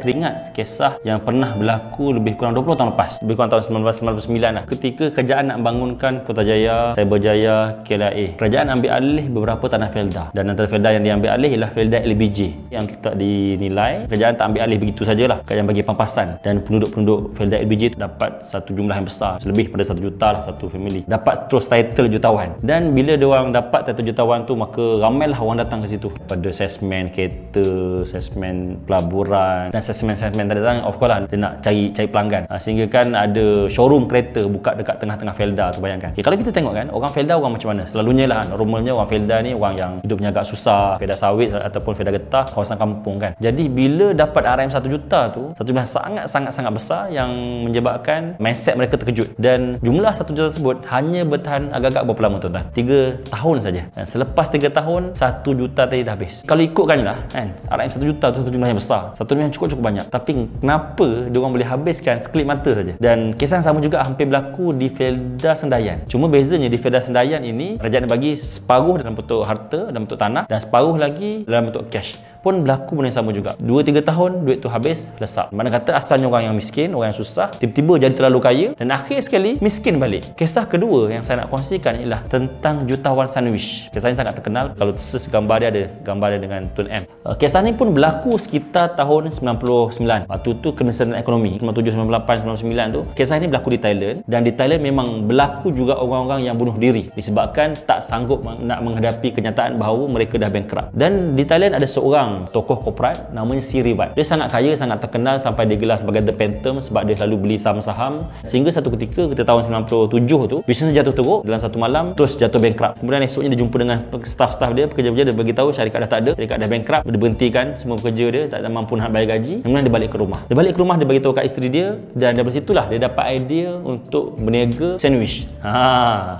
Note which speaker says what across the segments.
Speaker 1: teringat kisah yang pernah berlaku lebih kurang 20 tahun lepas, lebih kurang tahun 1999 lah, ketika kerajaan nak bangunkan Putrajaya, Cyberjaya, KLIA. Kerajaan ambil alih beberapa tanah Felda, dan antara Felda yang diambil alih ialah Felda LBJ yang tak dinilai. Kerajaan tak ambil alih begitu sajalah, kerajaan bagi pampasan, dan penduduk-penduduk Felda LBJ dapat satu jumlah yang besar, lebih pada 1 juta lah satu family, dapat terus title jutawan. Dan bila diorang dapat title jutawan tu, maka ramailah orang datang ke situ, pada salesman kereta, salesman pelaburan, dan salesman datang, of course lah, dia nak cari pelanggan. Sehingga kan ada showroom kereta buka dekat tengah-tengah Felda tu, bayangkan. Kalau kita tengok kan, orang Felda orang macam mana? Selalunya lah, normalnya orang Felda ni orang yang hidupnya agak susah, Felda sawit ataupun Felda getah, kawasan kampung kan. Jadi bila dapat RM 1 juta tu, satu jumlah sangat besar yang menyebabkan mindset mereka terkejut. Dan jumlah 1 juta tersebut hanya bertahan agak-agak berapa lama tuan-tuan? 3 tahun saja. Dan selepas 3 tahun, 1 juta tadi dah habis. Kalau ikutkan lah kan, RM 1 juta tu satu jumlah yang besar, satu jumlah yang cukup banyak. Tapi kenapa diorang boleh habiskan sekelip mata saja? Dan kisah yang sama juga hampir berlaku di Felda Sendayan. Cuma bezanya di Felda Sendayan ini, kerajaan bagi separuh dalam bentuk harta, dalam bentuk tanah, dan separuh lagi dalam bentuk cash. Pun berlaku benda yang sama juga. 2-3 tahun duit tu habis, lesap. Mana kata asalnya orang yang miskin, orang yang susah, tiba-tiba jadi terlalu kaya, dan akhir sekali miskin balik. Kisah kedua yang saya nak kongsikan ialah tentang jutawan sandwich. Kisah ini sangat terkenal. Kalau gambar dia ada gambar dia dengan Tun M. Kisah ni pun berlaku sekitar tahun 99. Waktu tu kenesanan ekonomi 97, 98, 99 tu. Kisah ini berlaku di Thailand, dan di Thailand memang berlaku juga orang-orang yang bunuh diri disebabkan tak sanggup nak menghadapi kenyataan bahawa mereka dah bankrupt. Dan di Thailand ada seorang tokoh korporat namanya Sirivat. Dia sangat kaya, sangat terkenal, sampai digelar sebagai The Phantom sebab dia selalu beli saham-saham. Sehingga satu ketika tahun 97 tu, bisnes jatuh teruk dalam satu malam, terus jatuh bankrupt. Kemudian esoknya dia jumpa dengan staff-staff dia, pekerja-pekerja, dia beritahu syarikat dah tak ada, syarikat dah bankrupt, dia berhentikan semua pekerja dia, tak mampu nak bayar gaji. Kemudian dia balik ke rumah. Dia beritahu kat isteri dia, dan dari situlah dia dapat idea untuk berniaga sandwich.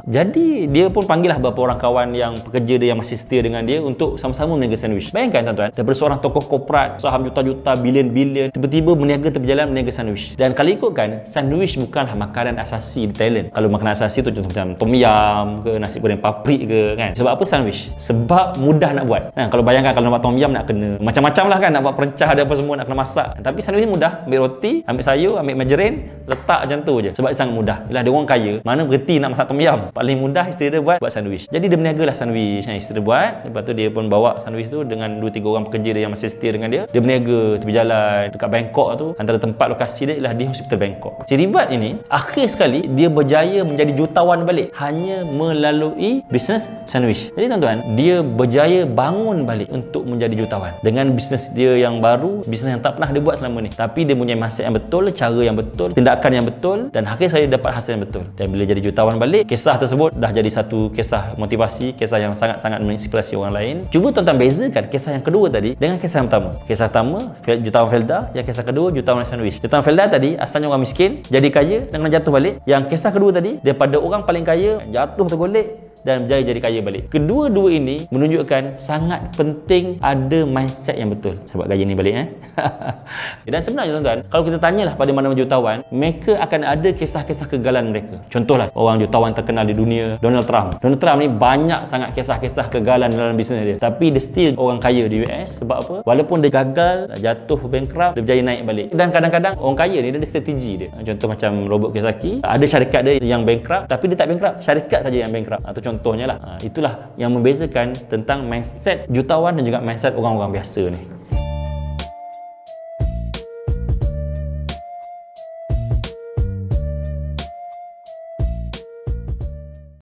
Speaker 1: Jadi dia pun panggil lah beberapa orang kawan yang pekerja dia yang masih setia dengan dia untuk sama-sama berniaga sandwich. Bayangkan tuan-tuan, daripada seorang tokoh korporat, saham juta-juta, bilion-bilion, tiba-tiba berjalan berniaga sandwich. Dan kalau ikutkan, sandwich bukanlah makanan asasi di Thailand. Kalau makanan asasi tu contoh macam tom yum ke, nasi goreng paprik ke kan. Sebab apa sandwich? Sebab mudah nak buat. Kalau bayangkan kalau nak buat tom yum nak kena macam-macam lah kan, nak buat perencah ada apa semua, nak kena masak. Tapi sandwich mudah, ambil roti, ambil sayur, ambil margarin, letak macam tu je. Sebab dia sangat mudah. Yalah, dia orang kaya, mana berhenti nak masak tom yum. Paling mudah isteri dia buat sandwich. Jadi dia berniaga lah sandwich yang isteri dia buat. Lepas tu dia pun bawa sandwich tu dengan 2-3 orang pekerja dia yang masih setia dengan dia. Dia berniaga tepi jalan dekat Bangkok tu. Antara tempat lokasi dia ialah di Hospital Bangkok. Si Rivat ini akhir sekali dia berjaya menjadi jutawan balik hanya melalui bisnes sandwich. Jadi tuan-tuan, dia berjaya bangun balik untuk menjadi jutawan dengan bisnes dia yang baru, bisnes yang tak pernah dia buat selama ni. Tapi dia punya mindset yang betul, cara yang betul, tindakan yang betul, dan akhir saya dapat hasil yang betul. Dan bila jadi jutawan balik, kisah tersebut dah jadi satu kisah motivasi, kisah yang sangat-sangat menginspirasi orang lain. Cuba tuan-tuan bezakan kisah yang kedua tadi dengan kisah yang pertama. Kisah pertama jutawan Felda, yang kisah kedua jutawan sandwich. Jutawan Felda tadi asalnya orang miskin, jadi kaya dan kena jatuh balik. Yang kisah kedua tadi daripada orang paling kaya, jatuh tergolek dan berjaya jadi kaya balik. Kedua-dua ini menunjukkan sangat penting ada mindset yang betul. Sebab gaya ni balik Dan sebenarnya tuan-tuan, kalau kita tanyalah pada mana-mana jutawan, mereka akan ada kisah-kisah kegagalan mereka. Contohlah orang jutawan terkenal di dunia, Donald Trump. Donald Trump ni banyak sangat kisah-kisah kegagalan dalam bisnes dia. Tapi dia still orang kaya di US. Sebab apa? Walaupun dia gagal, jatuh bankrupt, dia berjaya naik balik. Dan kadang-kadang orang kaya ni dia ada strategi dia. Contoh macam Robert Kiyosaki, ada syarikat dia yang bankrupt, tapi dia tak bankrupt, syarikat saja yang bankrupt. Atau contohnya lah. Itulah yang membezakan tentang mindset jutawan dan juga mindset orang-orang biasa ni.